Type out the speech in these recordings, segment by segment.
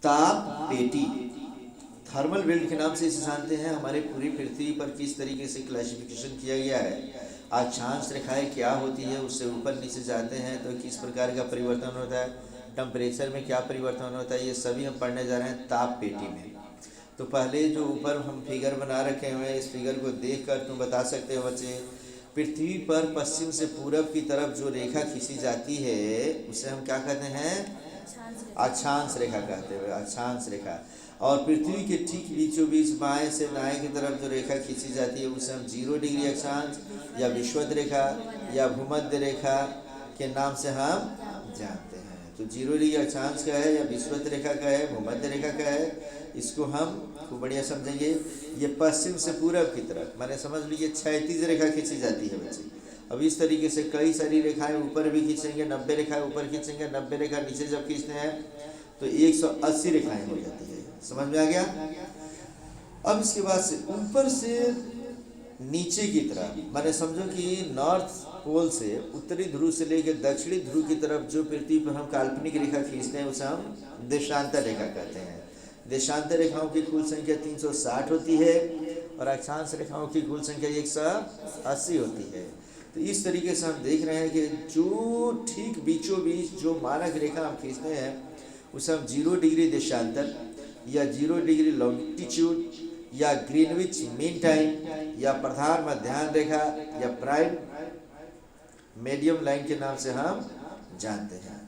ताप पेटी, thermal belt के नाम से इसे जानते हैं। हमारे पूरी पृथ्वी पर किस तरीके से क्लासिफिकेशन किया गया है, अक्षांश रेखाएं क्या होती है, उससे ऊपर नीचे जाते हैं तो किस प्रकार का परिवर्तन होता है, टेम्परेचर में क्या परिवर्तन होता है, ये सभी हम पढ़ने जा रहे हैं ताप पेटी में। तो पहले जो ऊपर हम फिगर बना रखे हुए हैं, इस फिगर को देखकर तुम बता सकते हो बच्चे, पृथ्वी पर पश्चिम से पूरब की तरफ जो रेखा खींची जाती है उसे हम क्या कहते हैं, अक्षांश रेखा कहते हैं, अक्षांश रेखा। और पृथ्वी के ठीक बीचों बीच बाएं से दाएं की तरफ जो रेखा खींची जाती है उसे हम 0 डिग्री अक्षांश या विषुवत रेखा या भूमध्य रेखा के नाम से हम जानते हैं। तो 0 डिग्री अक्षांश का है या विषुवत रेखा का है, भूमध्य रेखा का है, इसको हम खूब बढ़िया समझेंगे। ये पश्चिम से पूरब की तरफ माने समझ लीजिए क्षैतिज रेखा खींची जाती है बच्चे। अब इस तरीके से कई सारी रेखाएं ऊपर भी खींचेंगे, 90 रेखाएं ऊपर खींचेंगे, 90 रेखा नीचे जब खींचते हैं तो 180 रेखाएं हो जाती है। समझ में आ गया। अब इसके बाद से ऊपर से नीचे की तरफ माने समझो कि नॉर्थ पोल से उत्तरी ध्रुव से लेकर दक्षिणी ध्रुव की तरफ जो पृथ्वी पर हम काल्पनिक रेखा खींचते हैं उसे हम देशांतर रेखा कहते हैं। देशांतर रेखाओं की कुल संख्या 360 होती है और अक्षांश रेखाओं की कुल संख्या 180 होती है। तो इस तरीके से हम देख रहे हैं कि जो ठीक बीचों बीच जो मानक रेखा हम खींचते हैं उसे हम 0 डिग्री देशांतर या 0 डिग्री लॉन्गिट्यूड या ग्रीनविच मीन टाइम या प्रधान मध्याह्न रेखा या प्राइम मीडियम लाइन के नाम से हम जानते हैं।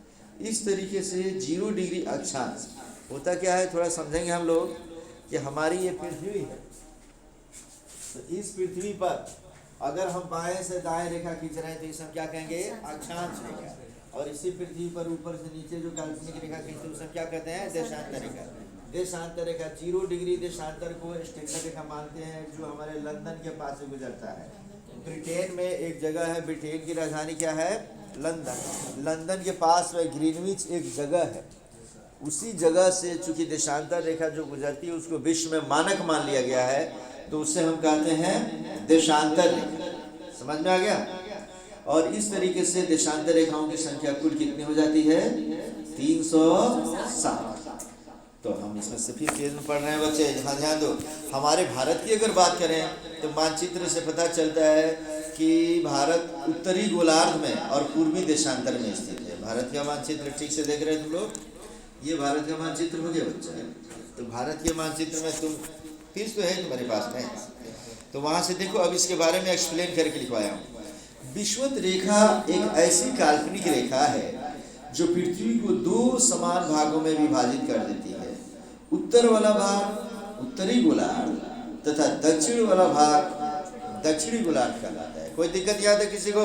इस तरीके से 0 डिग्री अक्षांश होता क्या है थोड़ा समझेंगे हम लोग कि हमारी ये पृथ्वी है। तो इस पृथ्वी पर अगर हम बाएं से दाएं रेखा खींच रहे हैं तो इसे हम क्या कहेंगे, अक्षांश रेखा। और इसी पृथ्वी पर ऊपर से नीचे जो काल्पनिक रेखा खींचते हैं उसे हम क्या कहते हैं, देशांतर रेखा। देशांतर रेखा 0 डिग्री देशांतर को स्टेलर रेखा मानते हैं जो हमारे लंदन के पास से गुजरता है। ब्रिटेन में एक जगह है, ब्रिटेन की राजधानी क्या है, लंदन। लंदन के पास में ग्रीनविच एक जगह है, उसी जगह से चूंकि देशांतर रेखा जो गुजरती है उसको विश्व में मानक मान लिया गया है तो उसे हम कहते हैं देशांतर रेखा। समझ में आ गया। और इस तरीके से देशांतर रेखाओं की संख्या कुल कितनी हो जाती है, 360। तो हम इसमें से फिर पेज में पढ़ रहे हैं बच्चे, यहाँ ध्यान दो। हमारे भारत की अगर बात करें तो मानचित्र से पता चलता है कि भारत उत्तरी गोलार्ध में और पूर्वी देशांतर में स्थित है। भारत का मानचित्र ठीक से देख रहे हैं तुम लोग, ये भारत का मानचित्र हो गया बच्चा। तो भारत के मानचित्र में तुम फिर तो है तुम्हारे पास में, तो वहाँ से देखो। अब इसके बारे में एक्सप्लेन करके लिखवाया हूँ। विषुवत रेखा एक ऐसी काल्पनिक रेखा है जो पृथ्वी को 2 समान भागों में विभाजित कर देती है। उत्तर वाला भाग उत्तरी गोलार्ध तथा दक्षिण वाला भाग दक्षिणी गोलार्ध कहलाता है। कोई दिक्कत याद है किसी को?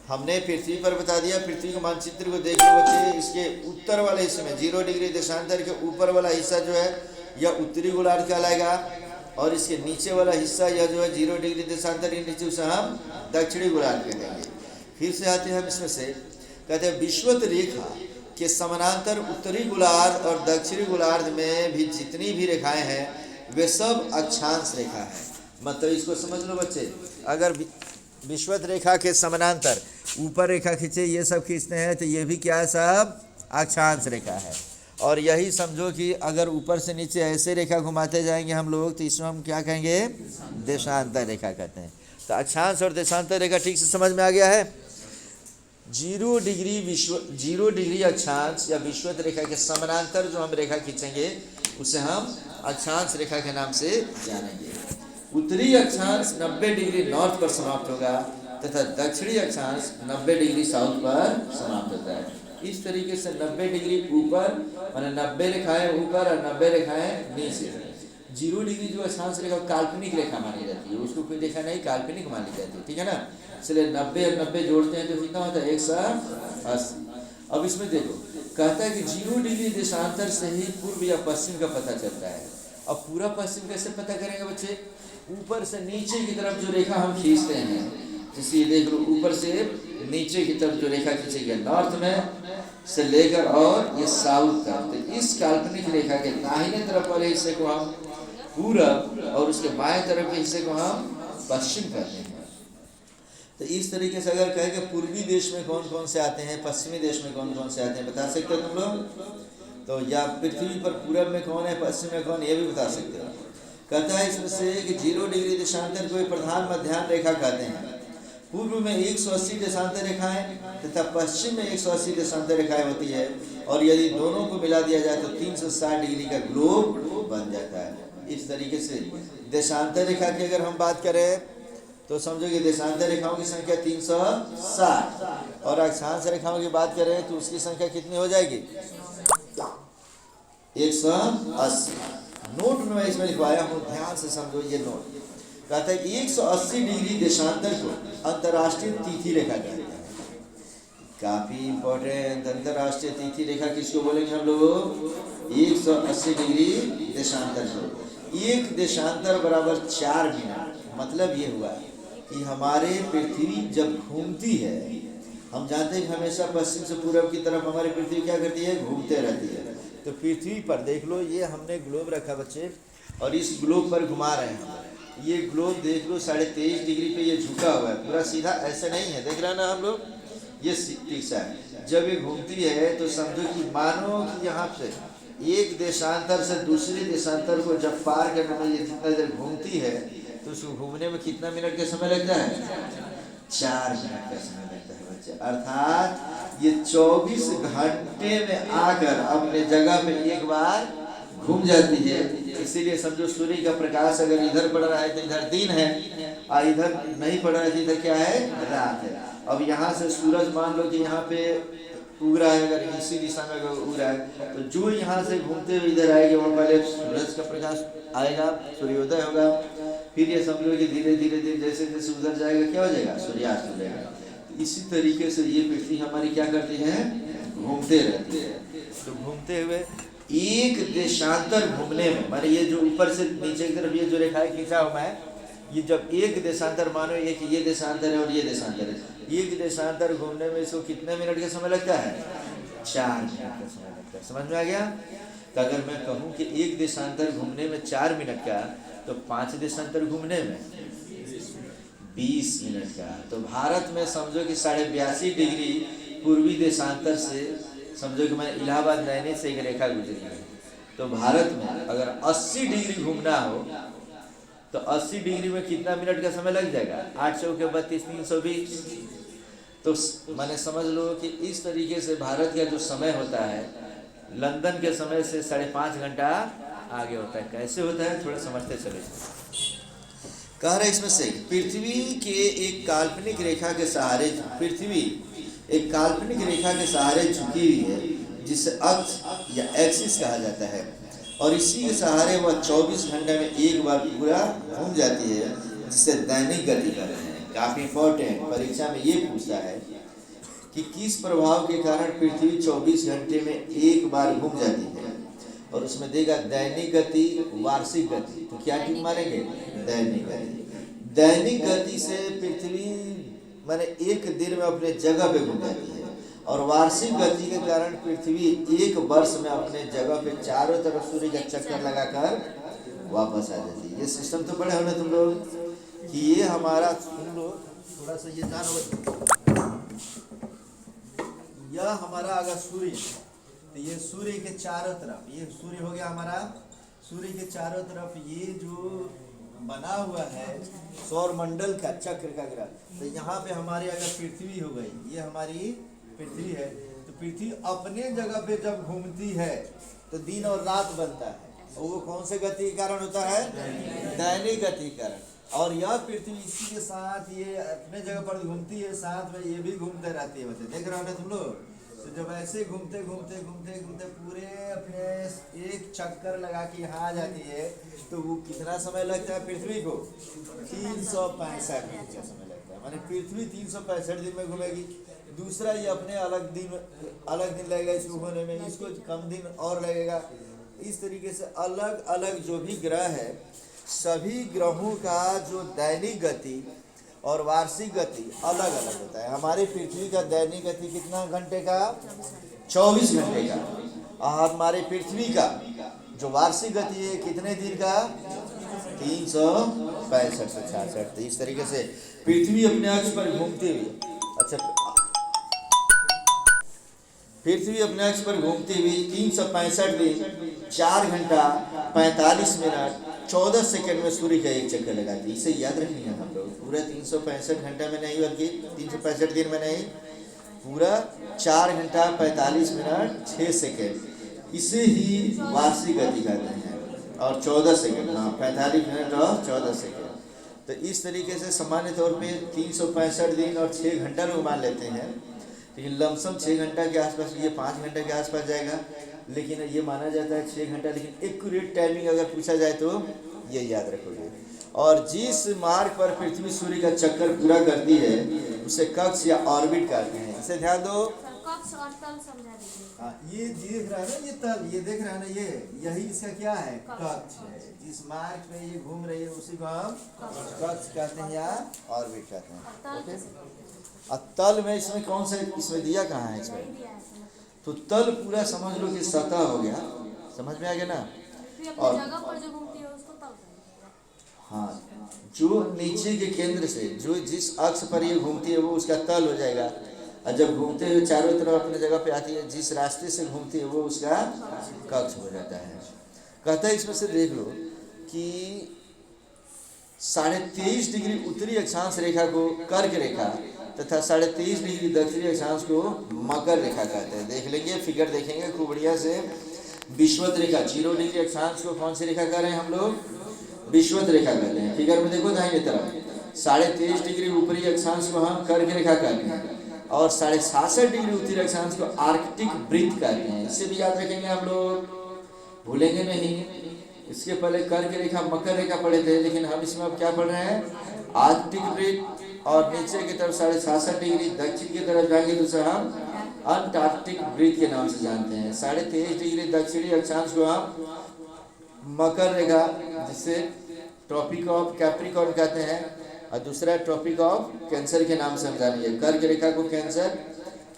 हमने पृथ्वी पर बता दिया, पृथ्वी के मानचित्र को देख लो बच्चे। इसके उत्तर वाले हिस्से में 0 डिग्री देशांतर के ऊपर वाला हिस्सा जो है यह उत्तरी गोलार्ध कहलाएगा और इसके नीचे वाला हिस्सा यह जो है 0 डिग्री देशांतर के नीचे उसे हम दक्षिणी गोलार्ध कहेंगे। फिर से आते हैं हम इसमें से, कहते हैं विषुवत रेखा के समानांतर उत्तरी गोलार्ध और दक्षिणी गोलार्ध में भी जितनी भी रेखाएं हैं वे सब अक्षांश रेखा है। मतलब इसको समझ लो बच्चे, अगर विषुवत रेखा के समानांतर ऊपर रेखा खींचे ये सब खींचते हैं तो ये भी क्या है, सब अक्षांश रेखा है। और यही समझो कि अगर ऊपर से नीचे ऐसे रेखा घुमाते जाएंगे हम लोग तो इसमें हम क्या कहेंगे, देशांतर रेखा कहते हैं। तो अक्षांश और देशांतर रेखा ठीक से समझ में आ गया है। 0 डिग्री अक्षांश या विषुवत रेखा के समानांतर जो हम रेखा खींचेंगे उसे हम अक्षांश रेखा के नाम से जानेंगे। उत्तरी अक्षांश 90 डिग्री नॉर्थ पर समाप्त होगा तथा दक्षिणी अक्षांश 90 डिग्री साउथ पर समाप्त होता है। इस तरीके से 90 डिग्री ऊपर माने 90 रेखाएं ऊपर और 90 रेखाएं नीचे। 0 डिग्री जो अक्षांश रेखा काल्पनिक रेखा मानी जाती है, उसको कोई रेखा नहीं काल्पनिक मानी जाती है, ठीक है ना। इसलिए 90 और 90 जोड़ते हैं तो कितना होता है, 180। अब इसमें देखो कहता है कि 0 डिग्री देशांतर से ही पूर्व या पश्चिम का पता चलता है। अब पूरा पश्चिम कैसे पता करेंगे बच्चे, ऊपर से नीचे की तरफ जो रेखा हम खींचते हैं, जैसे ये देख लो ऊपर से नीचे की तरफ जो रेखा खींचेगी नॉर्थ में से लेकर और ये साउथ तक, तो इस काल्पनिक रेखा के दाहिने तरफ वाले हिस्से को हम पूरब और उसके बाएं तरफ के हिस्से को हम पश्चिम कहते हैं। तो इस तरीके से अगर कहें कि पूर्वी देश में कौन कौन से आते हैं, पश्चिमी देश में कौन कौन से आते हैं, बता सकते हो तुम लोग? तो या पृथ्वी पर पूरब में कौन है, पश्चिम में कौन, ये भी बता सकते हो। कहता है इसमें से कि 0 डिग्री देशांतर को प्रधान मध्याह्न रेखा कहते हैं। पूर्व में 180 देशांतर रेखाएं तथा पश्चिम में 180 देशांतर रेखाएं होती है, और यदि दोनों को मिला दिया जाए तो 360 डिग्री का ग्लोब बन जाता है। इस तरीके से देशांतर रेखा की अगर हम बात करें तो समझो कि देशांतर रेखाओं की संख्या 360, और अक्षांश रेखाओं की बात करें तो उसकी संख्या कितनी हो जाएगी, 180। नोट में इसमें लिखवाया हूँ, ध्यान से समझो ये नोट। कहता है 180 डिग्री देशांतर को अंतर्राष्ट्रीय तिथि रेखा कहते हैं। काफी इंपॉर्टेंट, अंतर्राष्ट्रीय तिथि रेखा किसको बोलेंगे हम लोग, 180 डिग्री देशांतर को। एक देशांतर बराबर 4 मिनट। मतलब ये हुआ कि हमारे पृथ्वी जब घूमती है, हम जानते हैं कि हमेशा पश्चिम से पूरब की तरफ हमारी पृथ्वी क्या करती है, घूमते रहती है। तो पृथ्वी पर देख लो, ये हमने ग्लोब रखा बच्चे, और इस ग्लोब पर घुमा रहे हैं। ये ग्लोब देख लो 23.5 डिग्री पे ये झुका हुआ है, पूरा सीधा ऐसा नहीं है, देख रहे हैं ना हम लोग, ये ठीक सा है। जब ये घूमती है तो समझो कि मानो कि यहाँ से एक देशांतर से दूसरे देशांतर को जब पार करने में ये जितना देर घूमती है तो उसको घूमने में कितना मिनट का समय लगता है, 4 मिनट का समय लगता है बच्चे। अर्थात ये 24 घंटे में आकर अपने जगह पे एक बार घूम जाती है। इसीलिए समझो सूर्य का प्रकाश अगर इधर पड़ रहा है तो इधर दिन है, और इधर नहीं पड़ रहा है तो इधर क्या है, रात है। अब यहाँ से सूरज मान लो कि यहाँ पे उग रहा है, अगर इसी दिशा में अगर उग रहा है तो जो यहाँ से घूमते हुए इधर आएगा वहाँ पहले सूरज का प्रकाश आएगा, सूर्योदय होगा, फिर ये समझो कि धीरे धीरे धीरे जैसे जैसे उधर जाएगा क्या हो जाएगा, सूर्यास्त हो जाएगा। इसी तरीके से ये पृथ्वी हमारी क्या करती है, घूमते रहती है। तो घूमते हुए एक देशांतर घूमने में, माने ये जो ऊपर से नीचे की तरफ ये जो रेखाएं खींचा हुआ है, ये जब एक देशांतर, मानो एक ये देशांतर है और ये देशांतर है, एक देशांतर घूमने में इसको कितने मिनट का समय लगता है, 4 मिनट का समय लगता है। समझ में आ गया। तो अगर मैं कहूँ कि एक देशांतर घूमने में 4 मिनट का, तो 5 देशांतर घूमने में 20 मिनट का। तो भारत में समझो कि 82.5 डिग्री पूर्वी देशांतर से, समझो कि मैं इलाहाबाद नैनी से एक रेखा गुजरी है, तो भारत में अगर 80 डिग्री घूमना हो तो 80 डिग्री में कितना मिनट का समय लग जाएगा, 8 चौके 32, 320। तो मैंने समझ लो कि इस तरीके से भारत का जो समय होता है लंदन के समय से 5.5 घंटा आगे होता है। कैसे होता है थोड़ा समझते चले। कह रहे इसमें से पृथ्वी के एक काल्पनिक रेखा के सहारे, पृथ्वी एक काल्पनिक रेखा के सहारे झुकी हुई है जिसे अक्ष या एक्सिस कहा जाता है, और इसी के सहारे वह 24 घंटे में एक बार पूरा घूम जाती है, जिसे दैनिक गति कहते हैं। काफी इंपॉर्टेंट, परीक्षा में ये पूछता है कि किस प्रभाव के कारण पृथ्वी 24 घंटे में एक बार घूम जाती है, और उसमें देगा दैनिक गति, वार्षिक गति। तो क्या टिक मारेंगे, दैनिक गति। दैनिक गति से पृथ्वी माने एक दिन में अपने जगह पे घूम जाती है, और वार्षिक गति के कारण पृथ्वी एक वर्ष में अपने जगह पे चारों तरफ सूर्य का चक्कर लगाकर वापस आ जाती है। ये सिस्टम तो पढ़े हो ना तुम लोग, कि ये हमारा, तुम लोग थोड़ा सा ये जानो, यह हमारा अगर सूर्य, तो ये सूर्य के चारों तरफ, ये सूर्य हो गया हमारा, सूर्य के चारों तरफ ये जो बना हुआ है सौर मंडल का चक्र का ग्रह, तो यहाँ पे हमारी अगर पृथ्वी हो गई, ये हमारी पृथ्वी है, तो पृथ्वी अपने जगह पे जब घूमती है तो दिन और रात बनता है, और वो कौन से गति के कारण होता है, दैनिक गति के कारण। और यह पृथ्वी इसी के साथ ये अपने जगह पर घूमती है, साथ में ये भी घूमते रहती है। बच्चे देख रहे हो ना तुम लोग, तो जब ऐसे घूमते घूमते घूमते घूमते पूरे अपने एक चक्कर लगा के यहाँ आ जाती है, तो वो कितना समय लगता है पृथ्वी को, 365 दिन का समय लगता है। माने पृथ्वी 365 दिन में घूमेगी। दूसरा ये अपने अलग दिन लगेगा इसको होने में, इसको कम दिन और लगेगा। इस तरीके से अलग अलग जो भी ग्रह है, सभी ग्रहों का जो दैनिक गति और वार्षिक गति अलग अलग होता है। हमारी पृथ्वी का दैनिक गति कितना घंटे का, 24 घंटे का, और हमारे पृथ्वी का जो वार्षिक गति है कितने दिन का, 365 से 66। इस तरीके से पृथ्वी अपने अक्ष पर घूमती हुई, अच्छा पृथ्वी अपने अक्ष पर घूमती हुई 365 दिन 4 घंटा 45 मिनट 14 सेकंड में सूर्य का एक चक्कर लगाती है। इसे याद रखेंगे हम लोग, पूरा 365 घंटा में नहीं बल्कि 365 दिन में नहीं, पूरा 4 घंटा 45 मिनट 6 सेकंड, इसे ही वार्षिक गति कहते हैं। और 14 सेकंड, हाँ 45 मिनट और 14 सेकंड। तो इस तरीके से सामान्य तौर पे 365 दिन और 6 घंटा लोग मान लेते हैं, लेकिन लमसम 6 घंटा के आसपास, ये 5 घंटे के आसपास जाएगा, लेकिन ये माना जाता है 6 घंटा। लेकिन एक्यूरेट टाइमिंग अगर पूछा जाए तो ये याद रखोगे। और जिस मार्ग पर पृथ्वी सूर्य का चक्कर पूरा करती है उसे कक्ष या ऑर्बिट कहते हैं। इसे ध्यान दो। कक्ष और तल समझा दीजिए। हाँ, ये देख रहा है ना, ये तल, ये देख रहा है ना, ये यही इसका क्या है, कक्ष है। जिस मार्ग पे ये घूम रही है उसी को हम कक्ष कहते हैं या ऑर्बिट कहते हैं। ओके, और तल में इसमें कौन सा, इसमें दिया कहाँ है इसमें, तो तल पूरा समझ लो कि सतह हो गया, समझ में आ गया ना। और जगह पर जो घूमती है उसको तल कहते हैं। हाँ, जो नीचे के केंद्र से जो जिस अक्ष पर ये घूमती है वो उसका तल हो जाएगा, और जब घूमते हुए चारों तरफ अपने जगह पे आती है, जिस रास्ते से घूमती है वो उसका कक्ष हो जाता है। कहता है इसमें से देख लो कि 23.5 डिग्री उत्तरी अक्षांश रेखा को कर्क रेखा तथा 23.5 डिग्री दक्षिणी अक्षांश को मकर रेखा कहते हैं। देख लेंगे, फिगर देखेंगे खूब बढ़िया से। विषुवत रेखा 0 डिग्री अक्षांश को कौन सी रेखा कह रहे हैं हम लोग, विषुवत रेखा कहते हैं। फिगर में देखो दाहिने तरफ 23.5 डिग्री ऊपरी अक्षांश को हम कर्क रेखा कहते हैं, और 67.5 डिग्री उत्तरी अक्षांश को आर्कटिक वृत्त कहते हैं। इससे भी याद रखेंगे हम लोग, भूलेंगे नहीं। इसके पहले कर्क रेखा मकर रेखा पढ़े थे, लेकिन हम इसमें अब क्या पढ़ रहे हैं, आर्कटिक वृत्त। और नीचे की तरफ 67.5 डिग्री, दक्षिण की तरफ जाएंगे तो उसे हम अंटार्कटिक वृत्त के नाम से जानते हैं। 23.5 डिग्री दक्षिणी अक्षांश को हम मकर रेखा, जिसे ट्रॉपिक ऑफ कैप्रिकॉर्न कहते हैं, और दूसरा ट्रॉपिक ऑफ कैंसर के नाम से हम जानेंगे। कर्क रेखा को कैंसर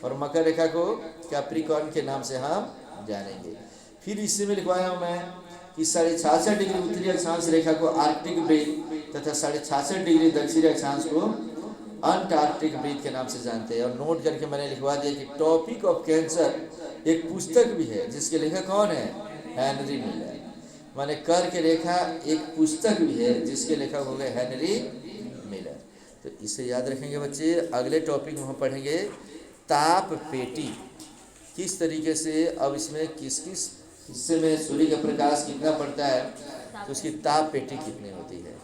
और मकर रेखा को कैप्रिकॉर्न के नाम से हम जानेंगे। फिर इससे में लिखवाया हूँ मैं कि 66.5 डिग्री उत्तरी अक्षांश रेखा को आर्कटिक वृत्त तथा 66.5 डिग्री दक्षिणी अक्षांश को अंटार्कटिक वृत्त के नाम से जानते हैं। और नोट करके मैंने लिखवा दिया कि टॉपिक ऑफ कैंसर एक पुस्तक भी है जिसके लेखक कौन है, हेनरी मिलर। माने कर्क रेखा एक पुस्तक भी है जिसके लेखक हो गए हेनरी मिलर। तो इसे याद रखेंगे बच्चे। अगले टॉपिक में हम पढ़ेंगे ताप पेटी, किस तरीके से, अब इसमें किस किस हिस्से में सूर्य का प्रकाश कितना पड़ता है तो उसकी ताप पेटी कितनी होती है।